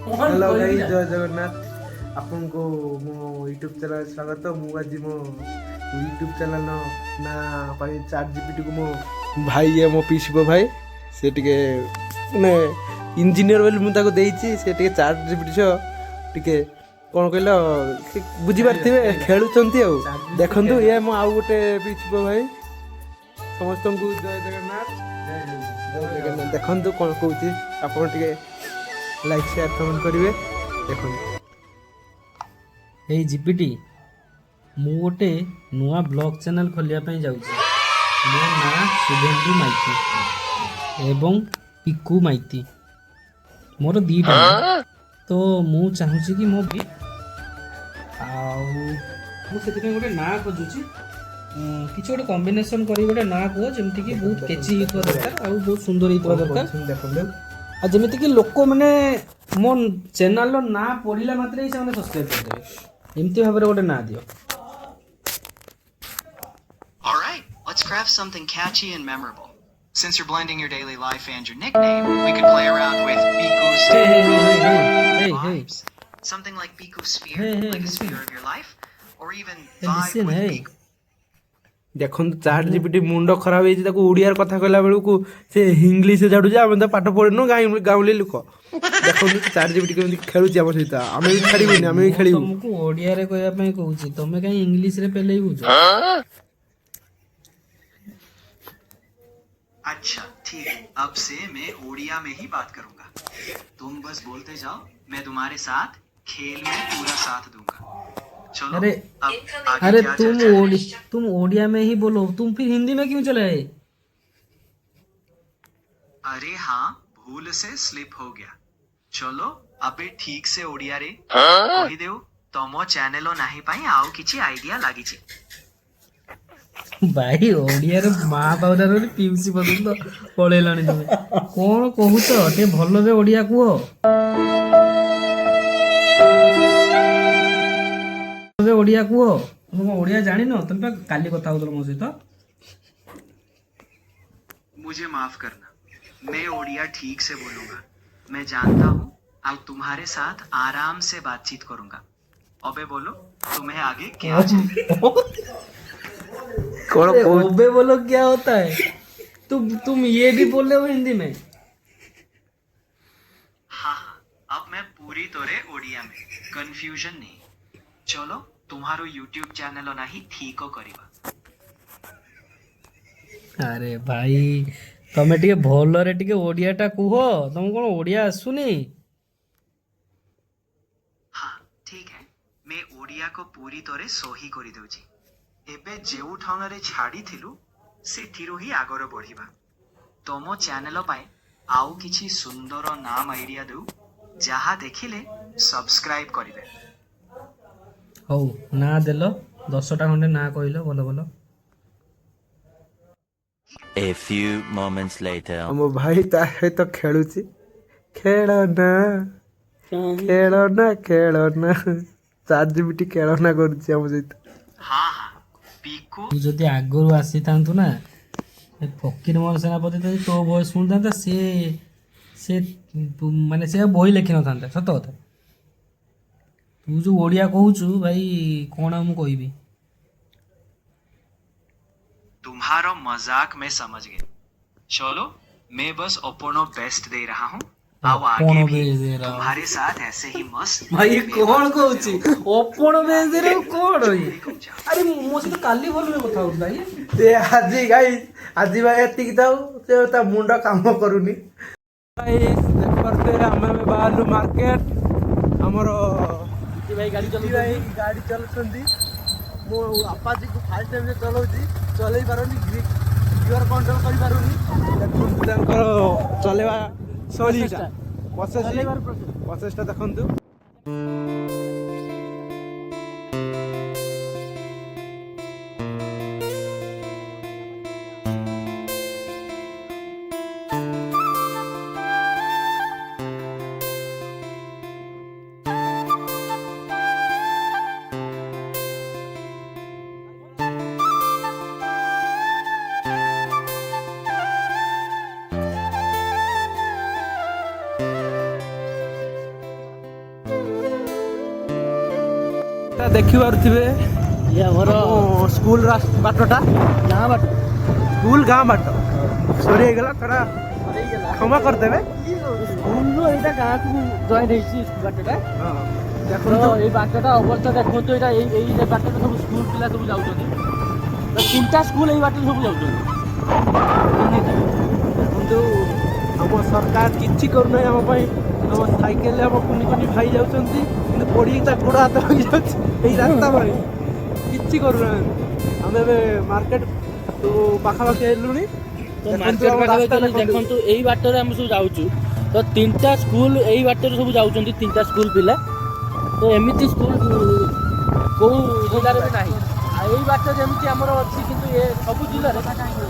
Hello guys, जय जगन्नाथ। आपन को मो यूट्यूब चैनल स्वागत। मु आज मो यूट्यूब चैनल ना पाई चैट जीपीटी को मो भाई है, मो पीसीपो भाई से टिके माने इंजीनियर बोली मु ताको देइची। से टिके चैट जीपीटी सो टिके कोन कहलो बुझी पारथिबे खेलुचंती आ। देखंतु ये मो आउ गोटे पीसीपो भाई। समस्त को जय जगन्नाथ। जय जगन्नाथ। देखंतु कोन कहूची आपन टिके लाइक शेयर कमेंट करेंगे। देखो हे जीपीटी मु गोटे नुआ ब्लॉग चैनल खोलिया जाऊँगी। मो ना शुभेन्दु माइती एवं पिकू माइती मोर दीटा तो मु चाहूँगी कि मो भी आउ गोटे ना खोजुची किसी गोटे कॉम्बिनेशन करी गोटे ना कह जमती कि बहुत केची होता दरकार आउ बहुत सुंदर होता दरकार। देखो आ जमिति कि लोक मैंने मो चैनल ना पढ़ला मात्रे से मैंने सब्सक्राइब करदेवे एमती भाव गोटे ना दियो। Alright, let's craft something catchy and memorable. Since you're blending your daily life and your nickname, we could play around with Biku's vibes. Something like Biku Sphere, like a sphere of your life, or even vibe with Biku. देखो chat GPT मुंड खराब होती ओडिया कथा कहला बेलू से English झाड़ू आम तो पाठ पढ़नु गाँवली लोक। देखो चैट जीपीटी केमती खेलुची आम सहित आम भी छाड़बनी आम भी खेलू। तुमको ओडिया रे कहया पई कहूची तमे काई इंग्लिश रे पेले बुझो। अच्छा ठीक है, अब से मैं ओडिया में ही बात करूंगा। तुम बस बोलते जाओ, मैं तुम्हारे साथ खेल में पूरा साथ दूंगा। चलो अरे अब अरे क्या चर्चा है? तुम ओडिया में ही बोलो, तुम फिर हिंदी में क्यों चले आए? अरे हाँ, भूल से स्लिप हो गया। चलो अबे ठीक से ओडिया रे कही देउ तमो चैनल नाही पाई आउ किछि आइडिया लागिछि। भाई ओडिया रे माँ पाउडर रे पीयूसी बदल पळेलानी तमे कोन कहूच टे भलो रे ओडिया कुहो। ओडिया कुहो तुम ओडिया जानि न तुम काली कथा होतल मो सहित। मुझे माफ करना, मैं ओडिया ठीक से बोलूंगा। मैं जानता हूँ, अब तुम्हारे साथ आराम से बातचीत करूंगा। अबे बोलो, तुम्हें आगे क्या चाहिए? ओबे बोलो क्या होता है? तुम ये भी बोल रहे हो हिंदी में? हाँ हाँ, अब मैं पूरी तरह ओडिया में, कंफ्यूजन नहीं। चलो तुम्हारो यूट्यूब चैनल नाही ठीक करिबा। अरे भाई तमे टिके भलो रे टिके ओडिया टा कुहो, तुम कोन ओडिया आसुनी? हाँ ठीक है, मैं ओडिया को पूरी तरह सही करि दउची। एबे जेउ ठाउन रे छाड़ी थिलु सेठिरो ही आगर बढ़िबा। तमो चैनल पाए आउ किछि सुंदर नाम आइडिया दउ जहा देखिले सब्सक्राइब करिवे। हौ ना देलो 10टा खंडे ना कहलो बोलो बोलो। A few moments later. मो भाई ता तो खेलुची। खेलना खेलना खेलना चैट जीपीटी खेलना करुची आम सहित। हाँ हाँ, पीकू तू जदि आगरू आसी थांतु ना फकीर मोहन सेनापति तो वॉइस सुन था से माने से बही लिखि न था सत कथा। तू जो ओडिया कहूचु भाई कौन हम कहबी। तुम्हारा मजाक मैं समझ गया। चलो मैं बस अपनो बेस्ट दे रहा हूँ। अब आगे अपनो भी बेस्ट दे रहा हूँ। तुम्हारे साथ ऐसे ही मस्त भाई कौन कहूची ओपन बेस दे रे कोन होई। अरे मो से तो काली भल में କଥା होता है ते आजी गाइस, आजी भाई एतिक थाउ से ता मुंड काम करूनी। गाइस देखते आमे बाहरलु मार्केट। हमरो भाई गाड़ी गाड़ी चलुछंती। मो अपाजी को फास्ट टाइम से चलाउची, चलै पारोनी, गियर कंट्रोल करि पारोनी। देखंतु तांकर चलेवा शैलीटा प्रोसेसटा देखंतु। ଦେଖିପାରୁଥିବେ ଇଏ ଆମର ଆମ ସ୍କୁଲ ବାଟଟା ଗାଁ ବାଟ ସ୍କୁଲ ଗାଁ ବାଟ ସରି ହେଇଗଲା ଥୋଡ଼ା କ୍ଷମା କରିଦେବେ। ସ୍କୁଲରୁ ଏଇଟା ଗାଁକୁ ଜଏଣ୍ଟ ହେଇଛି ବାଟଟା। ହଁ ତ ଦେଖନ୍ତୁ ଏଇ ବାଟଟା ଅବସ୍ଥା ଦେଖନ୍ତୁ, ଏଇଟା ଏଇ ବାଟରେ ସବୁ ସ୍କୁଲ ପିଲା ସବୁ ଯାଉଛନ୍ତି। ତ 3ଟା ସ୍କୁଲ ଏଇ ବାଟରେ ସବୁ ଯାଉଛନ୍ତି। ଦେଖନ୍ତୁ ଆମ ସରକାର କିଛି କରୁନାହିଁ ଆମ ପାଇଁ। ଆମ ସାଇକେଲରେ ଆମ କୁନି କୁନି ଭାଇ ଯାଉଛନ୍ତି କିନ୍ତୁ ପଡ଼ିକି ତା ଗୋଡ଼ ହାତ ହୋଇଯାଉଛି ଏଇ ରାସ୍ତା ପାଇଁ କିଛି କରୁନାହାନ୍ତି। ଆମେ ଏବେ ମାର୍କେଟ ପାଖାପାଖି ହେଲୁଣି। ତ ଦେଖନ୍ତୁ ମାର୍କେଟ ଆମ ପାଖାପାଖି ରାସ୍ତା ଦେଖନ୍ତୁ ଏଇ ବାଟରେ ଆମେ ସବୁ ଯାଉଛୁ। ତ 3ଟା ସ୍କୁଲ ଏଇ ବାଟରେ ସବୁ ଯାଉଛନ୍ତି, 3ଟା ସ୍କୁଲ ପିଲା। ତ ଏମିତି ସ୍କୁଲ କୋଉ ଜିଲ୍ଲାରେ ବି ନାହିଁ। ଆଉ ଏଇ ବାଟ ଯେମିତି ଆମର ଅଛି, କିନ୍ତୁ ଏ ସବୁ ଜିଲ୍ଲାରେ 3ଟା ସ୍କୁଲ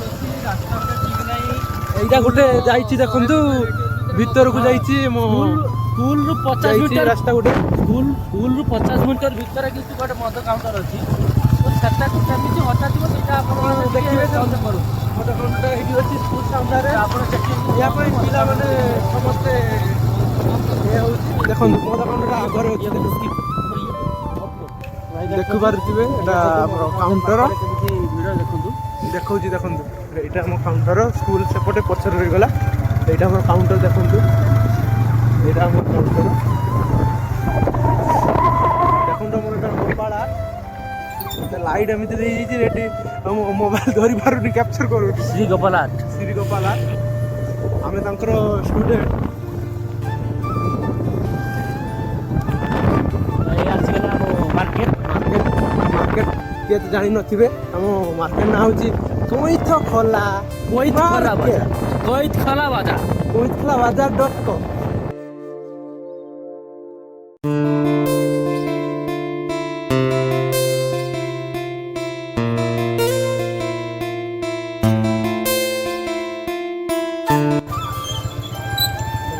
ଅଛି, ରାସ୍ତାଟା ଠିକ ନାହିଁ। ଏଇଟା ଗୋଟେ ଯାଇଛି ଦେଖନ୍ତୁ ଭିତରକୁ ଯାଇଛି ମୋ ସ୍କୁଲରୁ 50 ଯାଇଛି ମିଟର ରାସ୍ତା ଗୋଟେ ସ୍କୁଲରୁ 50 ମିଟର ଭିତରେ କିନ୍ତୁ ଗୋଟେ ମଦ କାଉଣ୍ଟର ଅଛି। ତ ସେଟାକୁ କେମିତି ହଟାଯିବ ସେଇଟା ଆପଣ ଦେଖିବେ ଚେଷ୍ଟା କରନ୍ତୁ। ମଦ କାଉଣ୍ଟର ହେଇକି ଅଛି ସ୍କୁଲ ସାମ୍ନାରେ। ଆପଣ ସେଠି ୟା ପାଇଁ ପିଲାମାନେ ସମସ୍ତେ ଇଏ ହେଉଛି ଦେଖନ୍ତୁ ମଦ କାଉଣ୍ଟର ଆଗରେ ଅଛି ଦେଖିପାରୁଥିବେ ଏଇଟା ଆମର କାଉଣ୍ଟର ଦେଖନ୍ତୁ ଦେଖଉଛି ଦେଖନ୍ତୁ ଏଇଟା ଆମ କାଉଣ୍ଟର ସ୍କୁଲ ସେପଟେ ପଛରେ ରହିଗଲା। ଏଇଟା ଆମର କାଉଣ୍ଟର ଦେଖନ୍ତୁ ଏଇଟା ଆମର କାଉଣ୍ଟର ଦେଖନ୍ତୁ ଆମର ଏଇଟା ଗୋପାଳା ଲାଇଟ୍ ଏମିତି ଦେଇଯାଇଛି ରେଡି ମୋବାଇଲ ଧରି ପାରୁନି କ୍ୟାପଚର କରୁନି। ଶ୍ରୀ ଗୋପାଳହାଟ। ଶ୍ରୀ ଗୋପାଳା ଆମେ ତାଙ୍କର ଷ୍ଟୁଡେଣ୍ଟ। ଆସିଗଲା ଆମ ମାର୍କେଟ ମାର୍କେଟ କିଏ ତ ଜାଣିନଥିବେ ଆମ ମାର୍କେଟ ନାଁ ହେଉଛି କଇଥ ଖୋଲା କୋଇଥଖୋଲା ବାଜାର କଇଥଖୋଲା ବାଜାର.com।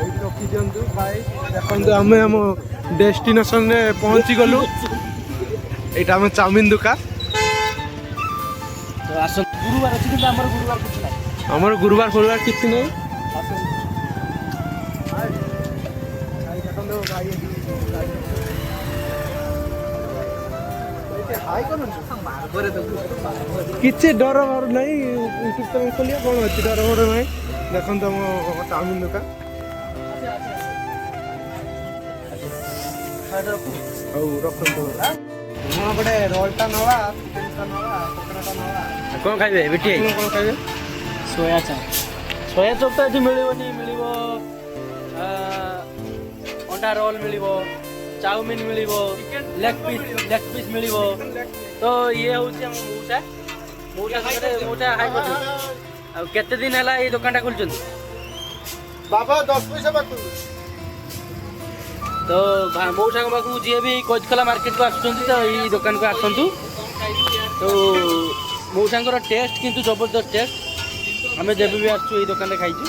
ଏଇଠି ରଖିଦିଅନ୍ତୁ ଭାଇ ଦେଖନ୍ତୁ ଆମେ ଆମ ଡେଷ୍ଟିନେସନରେ ପହଞ୍ଚି ଗଲୁ। ଏଇଟା ଆମ ଚାଉମିନ ଦୋକାନ। ତ ଆସନ୍ତୁ, ଗୁରୁବାର ଅଛି କିନ୍ତୁ ଆମର ଗୁରୁବାର କିଛି ନାହିଁ। ଆମର ଗୁରୁବାର ଫୁରୁବାର କିଛି ନାହିଁ। ଆସନ୍ତୁ। କିଛି ଡର ମର ନାହିଁ ୟୁଟ୍ୟୁବ ଚ୍ୟାନେଲ ଖୋଲିବା କ'ଣ ଅଛି ଡର ମର ନାହିଁ। ଦେଖନ୍ତୁ ଆମ ଚାଉମିନ ଦୋକାନ। ହଉ ରଖନ୍ତୁ ହଁ ଗୋଟେ ରୋଲଟା ନେବା ଚିକେନଟା ନେବା ପକୋଡ଼ାଟା ନେବା। କ'ଣ ଖାଇବେ ବେଟି? ଆପଣ କ'ଣ ଖାଇବେ? Soya chop. ସୋୟା ଚପ୍ ତ ଏଠି ମିଳିବନି। ମିଳିବ ଅଣ୍ଡା ରୋଲ୍ ମିଳିବ, ଚାଉମିନ ମିଳିବ, ଲେଗ୍ ପିସ୍ ମିଳିବ। ତ ଇଏ ହେଉଛି ଆମ ମଉସା ହାଇ କରୁଛନ୍ତି। ଆଉ କେତେ ଦିନ ହେଲା ଏଇ ଦୋକାନଟା ଖୋଲିଛନ୍ତି? ବାବା 10 ପଇସା ପାଖରୁ ତ ମଉସାଙ୍କ ପାଖକୁ ଯିଏ ବି କୋଇଥଖୋଲା ମାର୍କେଟକୁ ଆସୁଛନ୍ତି ତ ଏଇ ଦୋକାନକୁ ଆସନ୍ତୁ। ତ ମଉସାଙ୍କର ଟେଷ୍ଟ କିନ୍ତୁ ଜବରଦସ୍ତ ଟେଷ୍ଟ। ଆମେ ଯେବେ ବି ଆସୁଛୁ ଏଇ ଦୋକାନରେ ଖାଇଛୁ।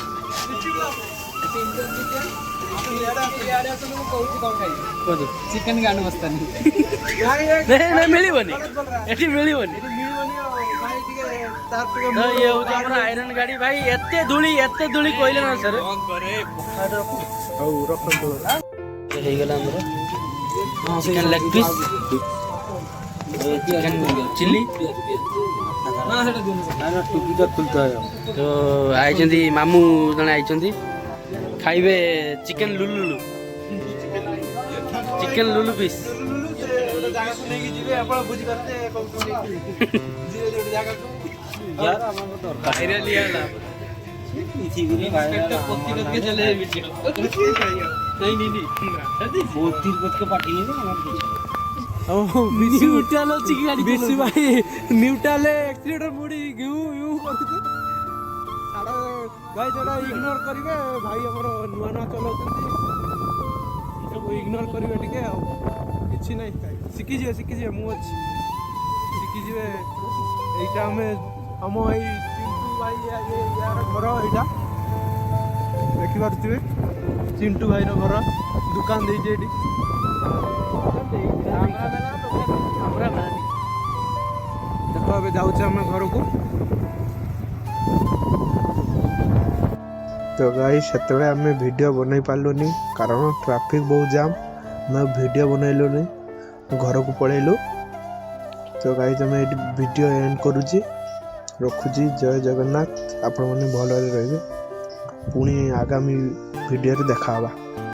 କୁହନ୍ତୁ। ଚିକେନ ଗାଣ୍ଡ ବସ୍ତାନି ନାଇଁ ମିଳିବନି, ଏଠି ମିଳିବନି। ତ ଇଏ ହେଉଛି ଆମର ଆଇରନ୍ ଗାଡ଼ି ଭାଇ। ଏତେ ଧୂଳି କହିଲେ ନା ସାର୍। ହଉ ରଖନ୍ତୁ। ହେଇଗଲା ଆମର chicken leg piece, chicken chilli. ତ ଆଇଛନ୍ତି ମାମୁଁ ଜଣେ ଆଇଛନ୍ତି ଖାଇବେ ଚିକେନ ଲୁଲୁ ପିସ୍। ନେଇକି ଯିବେ ଆପଣ ବୁଝିପାରିଲେ ଯିବେ ଗୋଟେ ଜାଗାକୁ ବିଶୁ ଭାଇ ନ୍ୟୁଟ୍ରାଲ ଏକ୍ସିଲେଟର ମୁଡ଼ି ଘିଉ କରୁଛି। ଛାଡ଼ ଭାଇ ଯୋଉଟା ଇଗ୍ନୋର କରିବେ ଭାଇ ଆମର ନୂଆ ନୂଆ ଚଲାଉଛନ୍ତି ସବୁ ଇଗ୍ନୋର କରିବେ ଟିକେ ଆଉ କିଛି ନାହିଁ ଶିଖିଯିବେ ମୁଁ ଅଛି ଶିଖିଯିବେ। ଏଇଟା ଆମେ ଆମ ଏଇ ଚିଣ୍ଟୁ ଭାଇ ୟାର ଘର ଏଇଟା ଦେଖିପାରୁଥିବେ ଚିଣ୍ଟୁ ଭାଇର ଘର ଦୋକାନ ଦେଇଛି ଏଇଠି। ଦେଖ ଏବେ ଯାଉଛେ ଆମେ ଘରକୁ। ତ ଗାଇ ସେତେବେଳେ ଆମେ ଭିଡ଼ିଓ ବନେଇ ପାରିଲୁନି କାରଣ ଟ୍ରାଫିକ୍ ବହୁତ ଜାମ୍। ଆମେ ଭିଡ଼ିଓ ବନେଇଲୁନି। ତ ଘରକୁ ପଳେଇଲୁ। ତ ଗାଇଜ ଆମେ ଏଇଠି ଭିଡ଼ିଓ ଏଣ୍ଡ କରୁଛି, ରଖୁଛି। ଜୟ ଜଗନ୍ନାଥ। ଆପଣମାନେ ଭଲରେ ରହିବେ। ପୁଣି ଆଗାମୀ ଭିଡ଼ିଓରେ ଦେଖା ହେବା।